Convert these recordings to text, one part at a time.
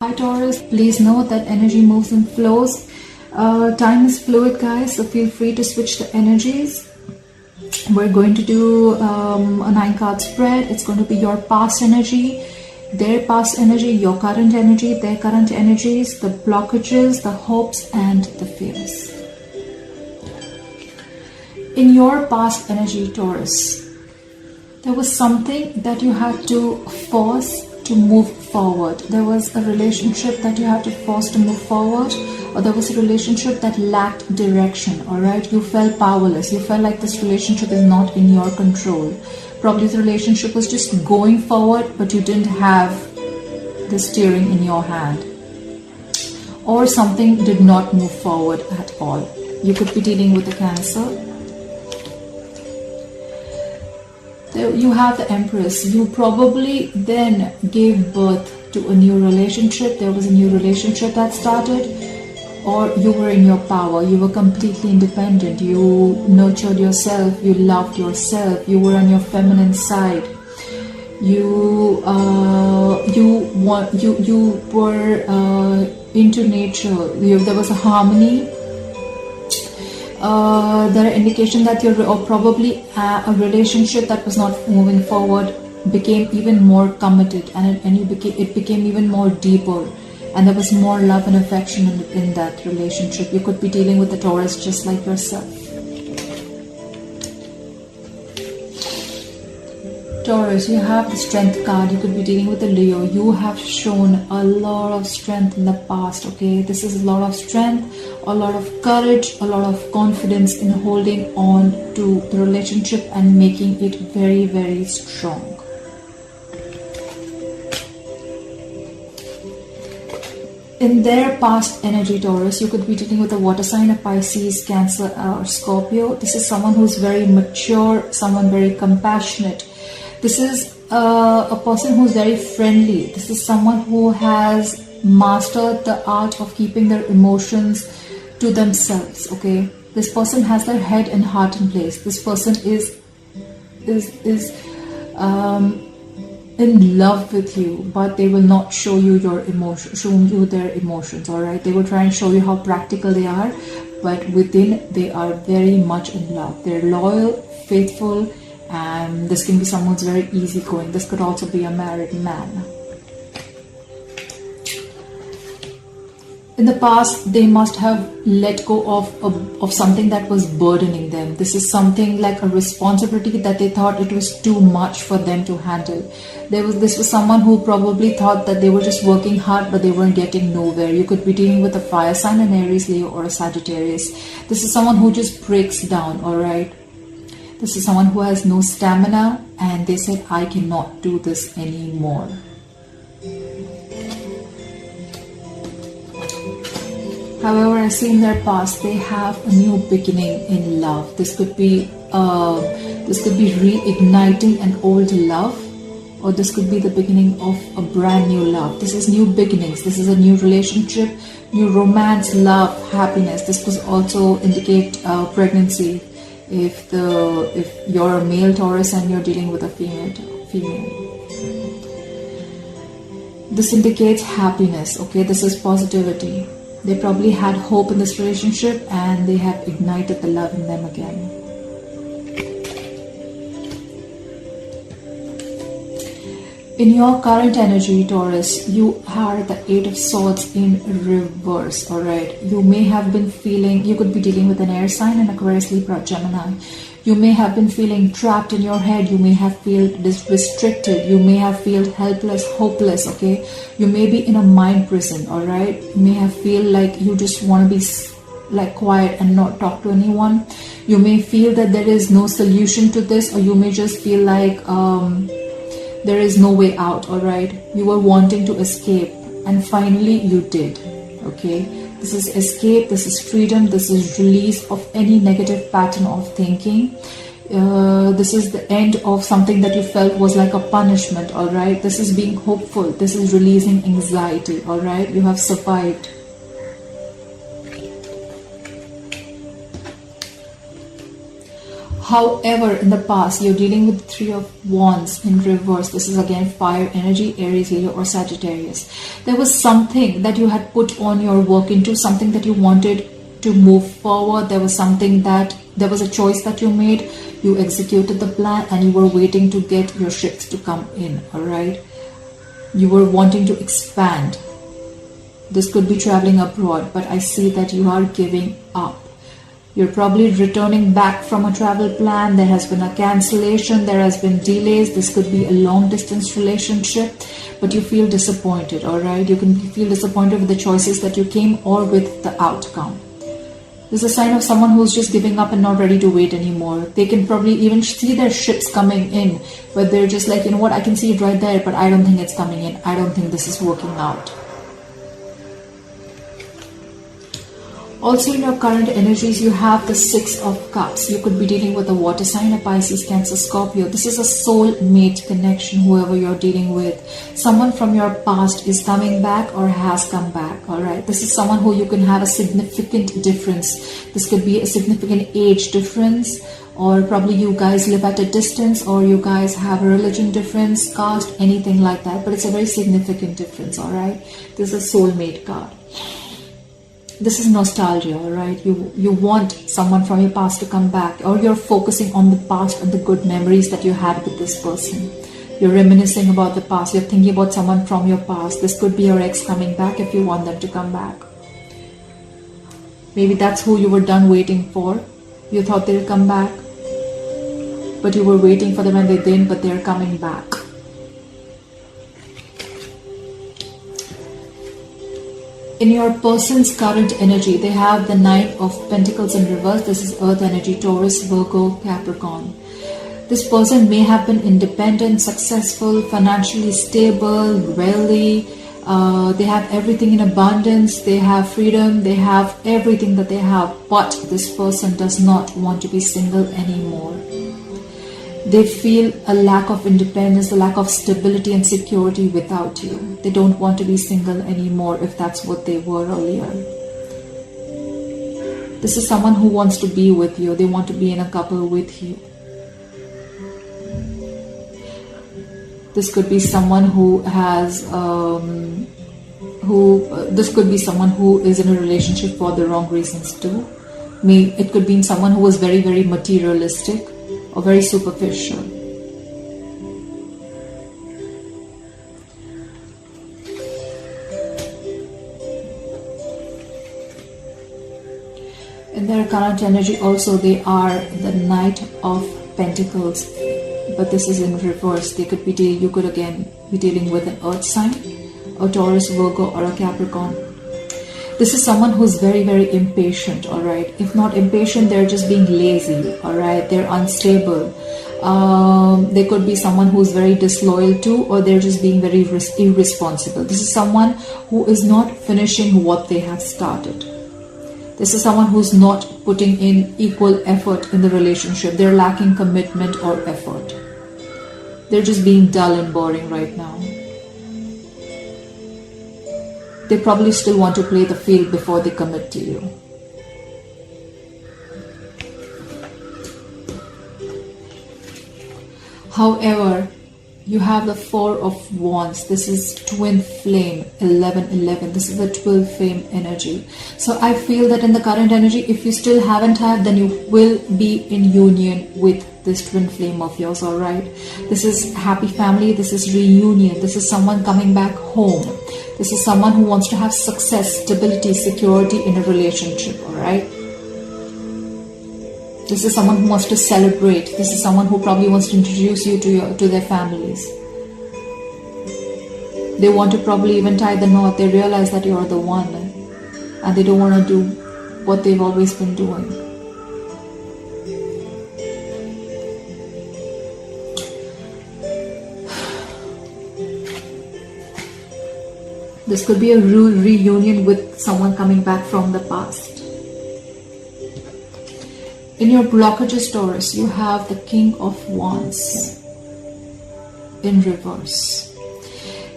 Hi Taurus, please note that energy moves and flows. Time is fluid, guys, so feel free to switch the energies. We're going to do a 9-card spread. It's going to be your past energy, their past energy, your current energy, their current energies, the blockages, the hopes, and the fears. In your past energy, Taurus, there was something that you had to force to move forward. There was a relationship that you had to force to move forward, or there was a relationship that lacked direction, alright? You felt powerless. You felt like this relationship is not in your control. Probably the relationship was just going forward, but you didn't have the steering in your hand. Or something did not move forward at all. You could be dealing with a Cancer. You have the Empress. You probably then gave birth to a new relationship. There was a new relationship that started, or you were in your power. You were completely independent. You nurtured yourself. You loved yourself. You were on your feminine side. You were into nature. There was a harmony. There are indications that probably a relationship that was not moving forward became even more committed, and it became even more deeper, and there was more love and affection in that relationship. You could be dealing with a Taurus just like yourself. Taurus, you have the Strength card. You could be dealing with a Leo. You have shown a lot of strength in the past, okay? This is a lot of strength, a lot of courage, a lot of confidence in holding on to the relationship and making it very, very strong. In their past energy, Taurus, you could be dealing with a water sign, a Pisces, Cancer, or Scorpio. This is someone who's very mature, someone very compassionate. This is a person who's very friendly. This is someone who has mastered the art of keeping their emotions to themselves, okay? This person has their head and heart in place. This person is in love with you, but they will not show you their emotions, all right? They will try and show you how practical they are, but within they are very much in love. They're loyal, faithful, and this can be someone who's very easygoing. This could also be a married man. In the past, they must have let go of something that was burdening them. This is something like a responsibility that they thought it was too much for them to handle. This was someone who probably thought that they were just working hard, but they weren't getting nowhere. You could be dealing with a fire sign, an Aries, Leo, or a Sagittarius. This is someone who just breaks down, all right? This is someone who has no stamina, and they said, I cannot do this anymore. However, I see in their past, they have a new beginning in love. This could be reigniting an old love, or this could be the beginning of a brand new love. This is new beginnings. This is a new relationship, new romance, love, happiness. This could also indicate pregnancy if you're a male Taurus and you're dealing with a female. This indicates happiness, okay? This is positivity. They probably had hope in this relationship and they have ignited the love in them again. In your current energy, Taurus, you are the Eight of Swords in reverse, alright? You may have been feeling, you could be dealing with an air sign, an Aquarius, Libra, Gemini. You may have been feeling trapped in your head. You may have felt restricted. You may have felt helpless, hopeless, okay? You may be in a mind prison, alright? You may have feel like you just want to be like quiet and not talk to anyone. You may feel that there is no solution to this, or you may just feel like there is no way out, alright? You were wanting to escape and finally you did, okay? This is escape, this is freedom, this is release of any negative pattern of thinking. This is the end of something that you felt was like a punishment, alright? This is being hopeful, this is releasing anxiety, alright? You have survived. However, in the past, you're dealing with the Three of Wands in reverse. This is again fire energy, Aries, Leo, or Sagittarius. There was something that you had put on your work into, something that you wanted to move forward. There was something that, there was a choice that you made. You executed the plan and you were waiting to get your ships to come in, all right? You were wanting to expand. This could be traveling abroad, but I see that you are giving up. You're probably returning back from a travel plan. There has been a cancellation. There has been delays. This could be a long distance relationship, but you feel disappointed, all right? You can feel disappointed with the choices that you came or with the outcome. This is a sign of someone who's just giving up and not ready to wait anymore. They can probably even see their ships coming in, but they're just like, you know what, I can see it right there, but I don't think it's coming in. I don't think this is working out. Also, in your current energies, you have the Six of Cups. You could be dealing with a water sign, a Pisces, Cancer, Scorpio. This is a soul-mate connection, whoever you're dealing with. Someone from your past is coming back or has come back, all right? This is someone who you can have a significant difference. This could be a significant age difference, or probably you guys live at a distance, or you guys have a religion difference, caste, anything like that. But it's a very significant difference, all right? This is a soulmate card. This is nostalgia, all right? You want someone from your past to come back, or you're focusing on the past and the good memories that you had with this person. You're reminiscing about the past. You're thinking about someone from your past. This could be your ex coming back if you want them to come back. Maybe that's who you were done waiting for. You thought they'll come back, but you were waiting for them and they didn't, but they're coming back. In your person's current energy, they have the Nine of Pentacles in reverse. This is Earth energy, Taurus, Virgo, Capricorn. This person may have been independent, successful, financially stable, wealthy. They have everything in abundance. They have freedom. They have everything that they have. But this person does not want to be single anymore. They feel a lack of independence, a lack of stability and security without you. They don't want to be single anymore if that's what they were earlier. This is someone who wants to be with you. They want to be in a couple with you. This could be someone who has, this could be someone who is in a relationship for the wrong reasons too. It could be someone who was very, very materialistic or very superficial. In their current energy also, they are the Knight of Pentacles, but this is in reverse. They could be you could again be dealing with an Earth sign, a Taurus, Virgo, or a Capricorn. This is someone who's very, very impatient, all right? If not impatient, they're just being lazy, all right? They're unstable. They could be someone who's very disloyal too, or they're just being very irresponsible. This is someone who is not finishing what they have started. This is someone who's not putting in equal effort in the relationship. They're lacking commitment or effort. They're just being dull and boring right now. They probably still want to play the field before they commit to you. However, you have the Four of Wands. This is twin flame, 11-11. This is the twin flame energy. So I feel that in the current energy, if you still haven't had, then you will be in union with this twin flame of yours, all right? This is happy family. This is reunion. This is someone coming back home. This is someone who wants to have success, stability, security in a relationship, all right? This is someone who wants to celebrate. This is someone who probably wants to introduce you to their families. They want to probably even tie the knot. They realize that you're the one, and they don't want to do what they've always been doing. This could be a reunion with someone coming back from the past. In your blockages, Taurus, you have the King of Wands in reverse.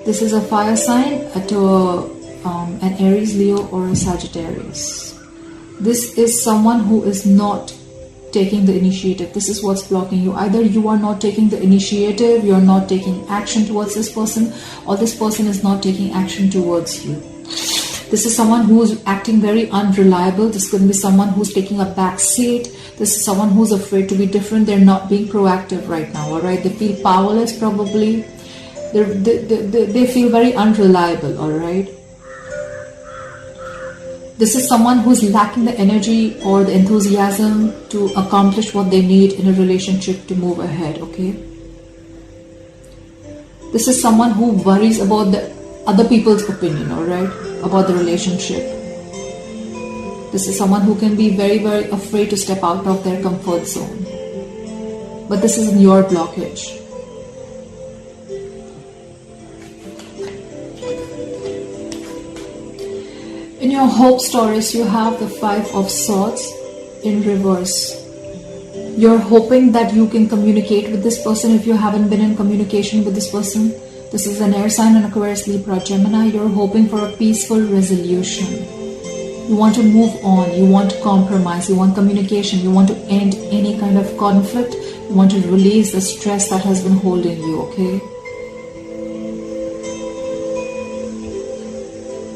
This is a fire sign, an Aries, Leo, or a Sagittarius. This is someone who is not taking the initiative. This is what's blocking you. Either you are not taking the initiative, you're not taking action towards this person, or this person is not taking action towards you. This is someone who's acting very unreliable. This could be someone who's taking a back seat. This is someone who's afraid to be different. They're not being proactive right now, all right? They feel powerless probably. They feel very unreliable, all right? This is someone who's lacking the energy or the enthusiasm to accomplish what they need in a relationship to move ahead, okay? This is someone who worries about the other people's opinion, all right, about the relationship. This is someone who can be very, very afraid to step out of their comfort zone. But this is your blockage. In your hopes, Taurus, you have the 5 of Swords in reverse. You're hoping that you can communicate with this person if you haven't been in communication with this person. This is an air sign, an Aquarius, Libra, Gemini. You're hoping for a peaceful resolution. You want to move on. You want to compromise. You want communication. You want to end any kind of conflict. You want to release the stress that has been holding you, okay?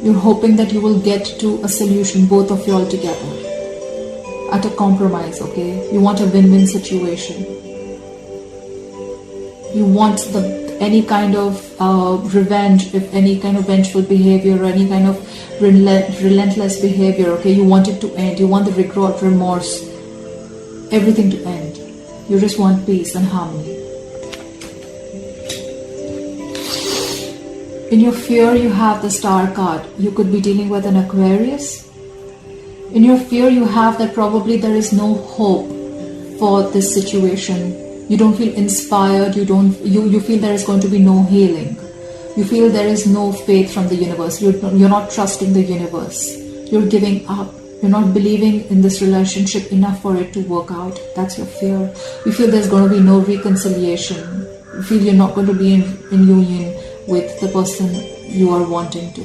You're hoping that you will get to a solution, both of you all together, at a compromise, okay? You want a win-win situation. You want any kind of revenge, if any kind of vengeful behavior or any kind of relentless behavior, okay? You want it to end. You want the regret, remorse, everything to end. You just want peace and harmony. In your fear, you have the Star card. You could be dealing with an Aquarius. In your fear, you have that probably there is no hope for this situation. You don't feel inspired. You feel there is going to be no healing. You feel there is no faith from the universe. You're not trusting the universe. You're giving up. You're not believing in this relationship enough for it to work out. That's your fear. You feel there's going to be no reconciliation. You feel you're not going to be in union with the person you are wanting to.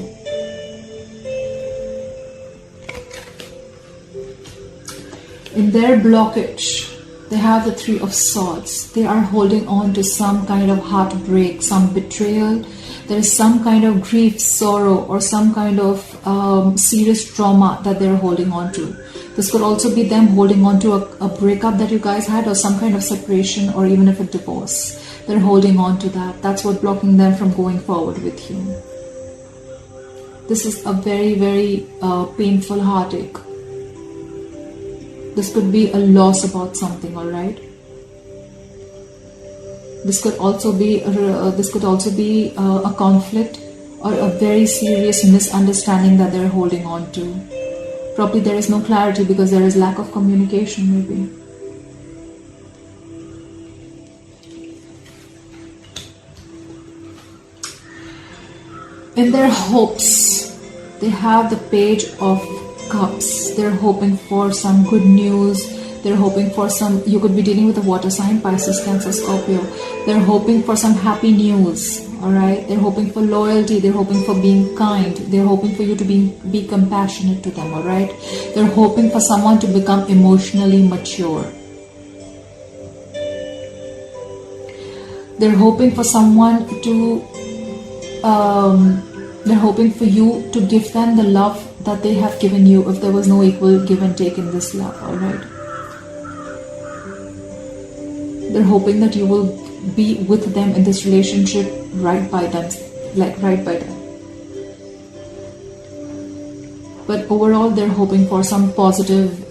In their blockage, they have the 3 of Swords. They are holding on to some kind of heartbreak, some betrayal. There is some kind of grief, sorrow, or some kind of serious trauma that they're holding on to. This could also be them holding on to a breakup that you guys had, or some kind of separation, or even if a divorce. They're holding on to that. That's what blocking them from going forward with you. This is a very, very painful heartache. This could be a loss about something, all right? This could also be a conflict or a very serious misunderstanding that they're holding on to. Probably there is no clarity because there is lack of communication, maybe. In their hopes, they have the Page of Cups. They're hoping for some good news. They're hoping for some, you could be dealing with a water sign, Pisces, Cancer, Scorpio. They're hoping for some happy news, all right? They're hoping for loyalty. They're hoping for being kind. They're hoping for you to be compassionate to them, all right? They're hoping for someone to become emotionally mature. They're hoping for someone to they're hoping for you to give them the love that they have given you, if there was no equal give and take in this love, all right? They're hoping that you will be with them in this relationship, right by them, right by them. But overall, they're hoping for some positive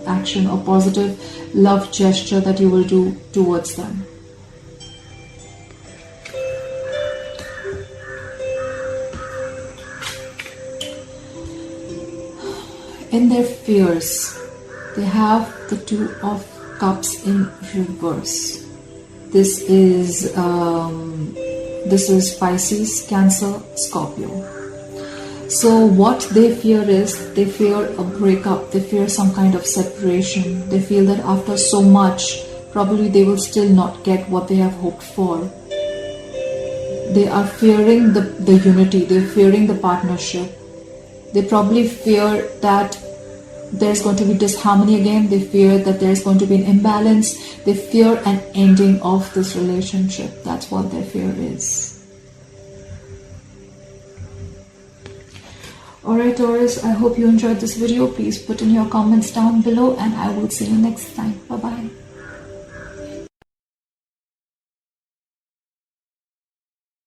action or positive love gesture that you will do towards them. In their fears, they have the 2 of Cups in reverse. This is Pisces, Cancer, Scorpio. So what they fear is, they fear a breakup. They fear some kind of separation. They feel that after so much, probably they will still not get what they have hoped for. They are fearing the unity. They're fearing the partnership. They probably fear that there's going to be disharmony again. They fear that there's going to be an imbalance. They fear an ending of this relationship. That's what their fear is. Alright Taurus, I hope you enjoyed this video. Please put in your comments down below and I will see you next time. Bye bye.